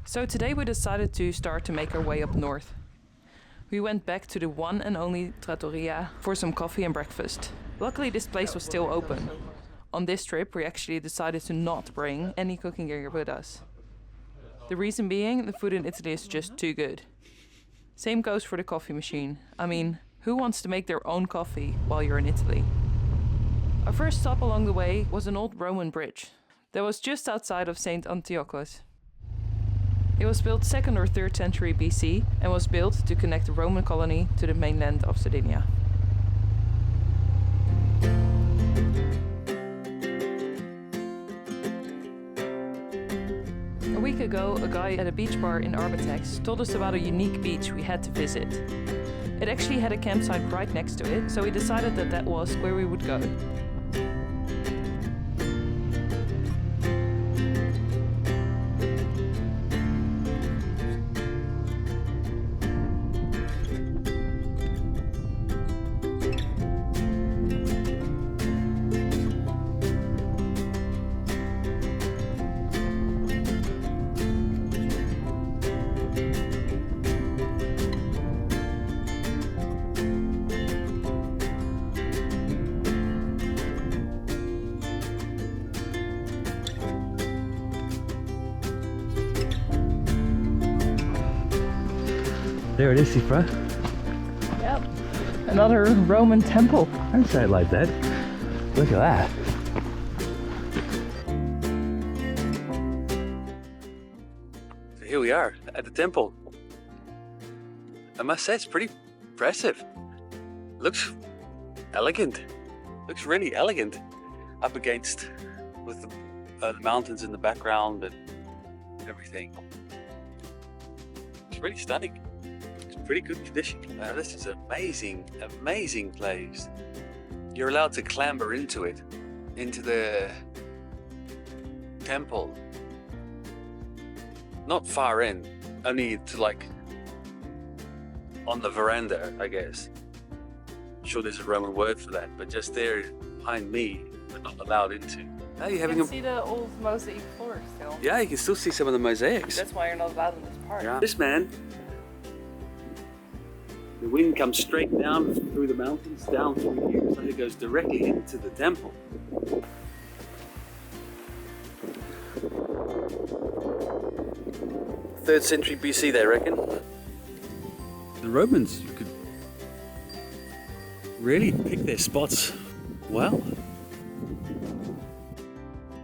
So today we decided to start to make our way up north. We went back to the one and only trattoria for some coffee and breakfast. Luckily this place was still open. On this trip we actually decided to not bring any cooking gear with us. The reason being, the food in Italy is just too good. Same goes for the coffee machine. I mean, who wants to make their own coffee while you're in Italy? Our first stop along the way was an old Roman bridge that was just outside of St. Antiochus. It was built 2nd or 3rd century BC and was built to connect the Roman colony to the mainland of Sardinia. A week ago, a guy at a beach bar in Arutas told us about a unique beach we had to visit. It actually had a campsite right next to it, so we decided that that was where we would go. There it is, Sifra. Yep, another Roman temple. Don't say it like that. Look at that. So here we are at the temple. I must say it's pretty impressive. Looks elegant. Looks really elegant. Up against with the mountains in the background and everything. It's really stunning. Pretty good condition. This is an amazing place. You're allowed to clamber into it, into the temple. Not far in, only to like on the veranda, I guess. I'm sure there's a Roman word for that, but just there behind me, we're not allowed into. Are you having see the old mosaic floor still. Yeah, you can still see some of the mosaics. That's why you're not allowed in this part. Yeah. This man. The wind comes straight down through the mountains, down through here, so it goes directly into the temple. 3rd century BC, they reckon. The Romans could really pick their spots well.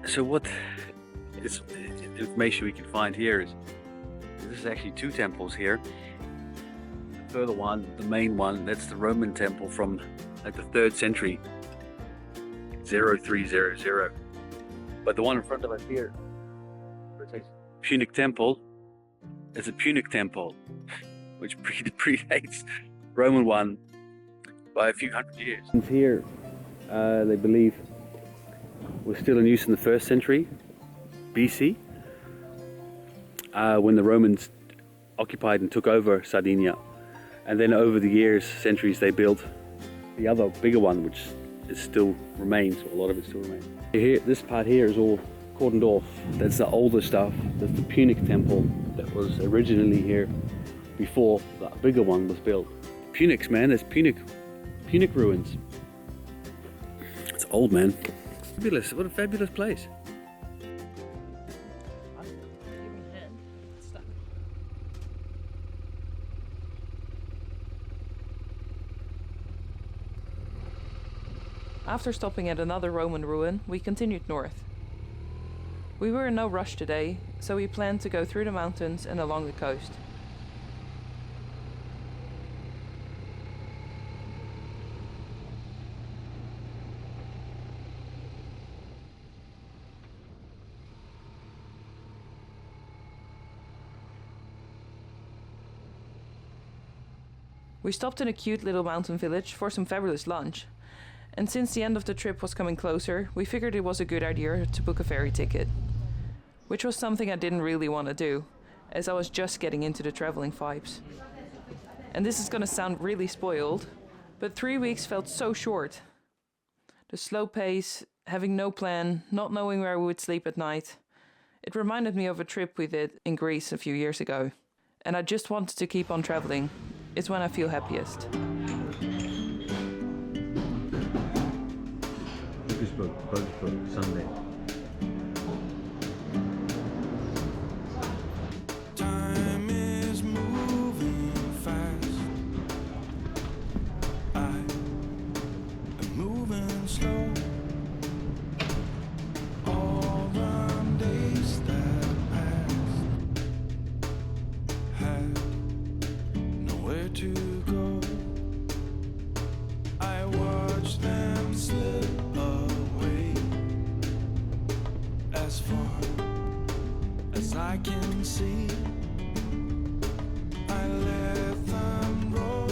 So what information we can find here is, this is actually 2 temples here. Further one, the main one, that's the Roman temple from like the 3rd century, 0300. But the one in front of us here, Punic temple, is a Punic temple, which predates Roman one by a few hundred years. And here, they believe, was still in use in the 1st century BC, when the Romans occupied and took over Sardinia. And then over the years, centuries, they built the other bigger one, which is still remains, a lot of it still remains. Here, this part here is all cordoned off. That's the older stuff. That's the Punic temple that was originally here before the bigger one was built. Punics, man, there's Punic ruins. It's old, man. Fabulous, what a fabulous place. After stopping at another Roman ruin, we continued north. We were in no rush today, so we planned to go through the mountains and along the coast. We stopped in a cute little mountain village for some fabulous lunch. And since the end of the trip was coming closer, we figured it was a good idea to book a ferry ticket. Which was something I didn't really want to do, as I was just getting into the traveling vibes. And this is gonna sound really spoiled, but 3 weeks felt so short. The slow pace, having no plan, not knowing where we would sleep at night. It reminded me of a trip we did in Greece a few years ago, and I just wanted to keep on traveling. It's when I feel happiest. Boat Sunday. Time is moving fast. I am moving slow. All the days that passed had nowhere to go. I watched them slip away as far as I can see. I let them roll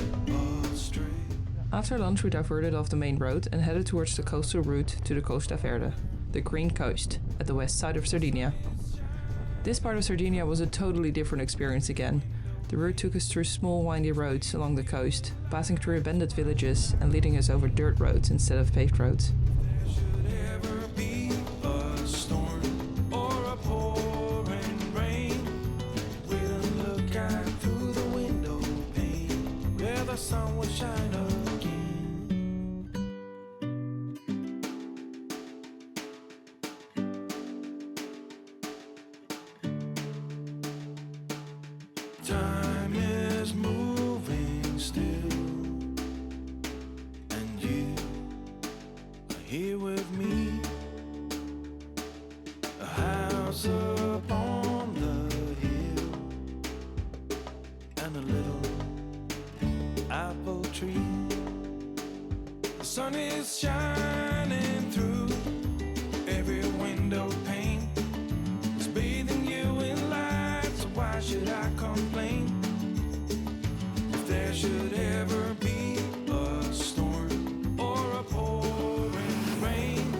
astray. After lunch, we diverted off the main road and headed towards the coastal route to the Costa Verde, the Green Coast, at the west side of Sardinia. This part of Sardinia was a totally different experience again. The route took us through small windy roads along the coast, passing through abandoned villages and leading us over dirt roads instead of paved roads. Should ever be a storm or a pouring rain, we'll look out through the window pane where the sun will shine again. Time is moving still, and you are here with me. A house upon the hill, and a little apple tree. The sun is shining through every window pane. It's bathing you in light, so why should I complain? If there should ever be a storm or a pouring rain,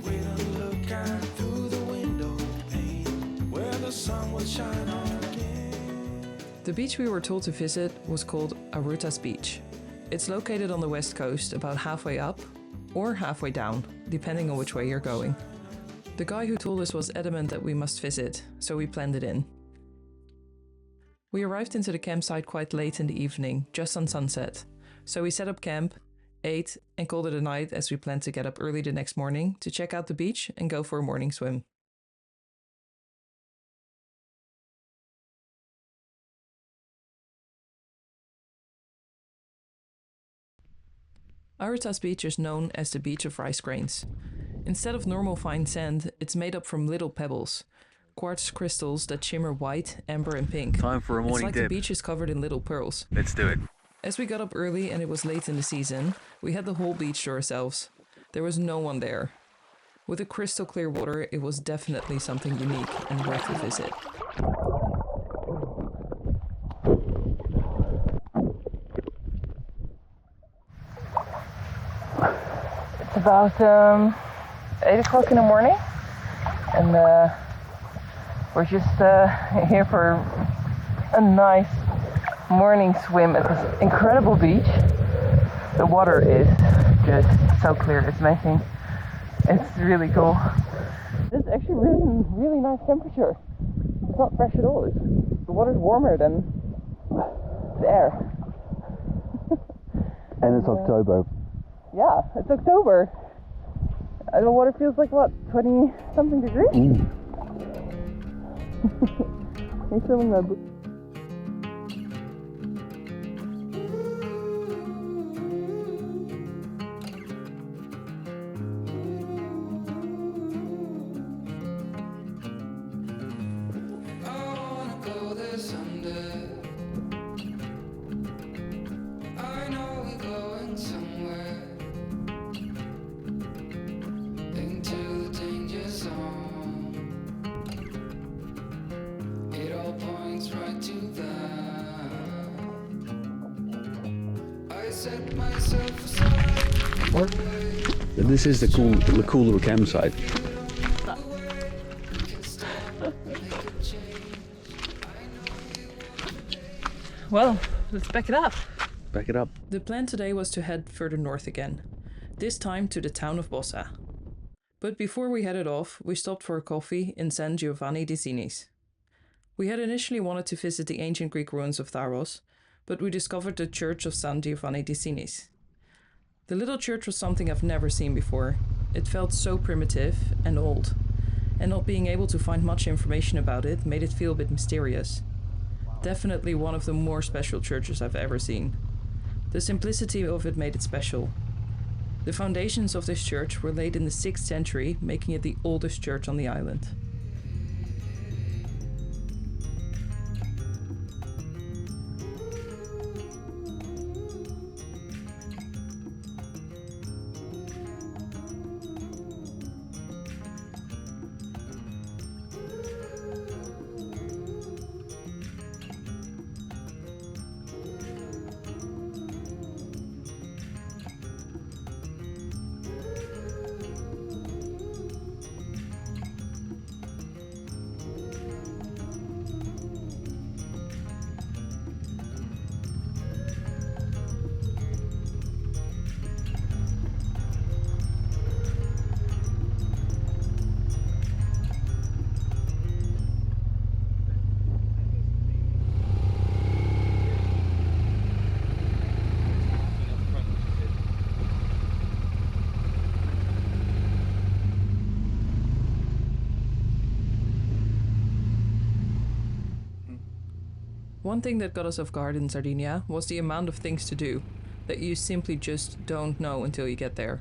wait and look out through the window pane where the sun will shine again. The beach we were told to visit was called Arutas Beach. It's located on the west coast, about halfway up or halfway down, depending on which way you're going. The guy who told us was adamant that we must visit, so we planned it in. We arrived into the campsite quite late in the evening, just on sunset. So we set up camp, ate, and called it a night as we planned to get up early the next morning to check out the beach and go for a morning swim. Arutas Beach is known as the beach of rice grains. Instead of normal fine sand, it's made up from little pebbles, quartz crystals that shimmer white, amber and pink. Time for a morning It's like dip. the beach is covered in little pearls. Let's do it. As we got up early and it was late in the season, we had the whole beach to ourselves. There was no one there. With the crystal clear water, it was definitely something unique and worth a visit. It's about 8 o'clock in the morning, and we're just here for a nice morning swim at this incredible beach. The water is just so clear, it's amazing. It's really cool. It's actually really nice temperature. It's not fresh at all. The water's warmer than the air. And it's October. Yeah, it's October. And the water feels like what, 20 something degrees? You're filming that. This is the cool little campsite. Well, let's back it up. Back it up. The plan today was to head further north again, this time to the town of Bossa. But before we headed off, we stopped for a coffee in San Giovanni di Sinnis. We had initially wanted to visit the ancient Greek ruins of Tharos, but we discovered the church of San Giovanni di Sinnis. The little church was something I've never seen before. It felt so primitive and old, and not being able to find much information about it made it feel a bit mysterious. Definitely one of the more special churches I've ever seen. The simplicity of it made it special. The foundations of this church were laid in the 6th century, making it the oldest church on the island. One thing that got us off guard in Sardinia was the amount of things to do that you simply just don't know until you get there.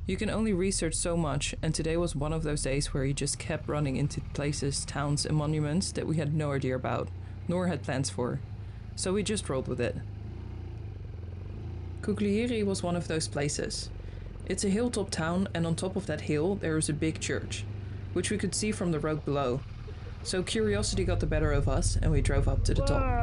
You can only research so much, and today was one of those days where you just kept running into places, towns and monuments that we had no idea about, nor had plans for. So we just rolled with it. Cuglieri was one of those places. It's a hilltop town, and on top of that hill there is a big church, which we could see from the road below. So curiosity got the better of us and we drove up to the top.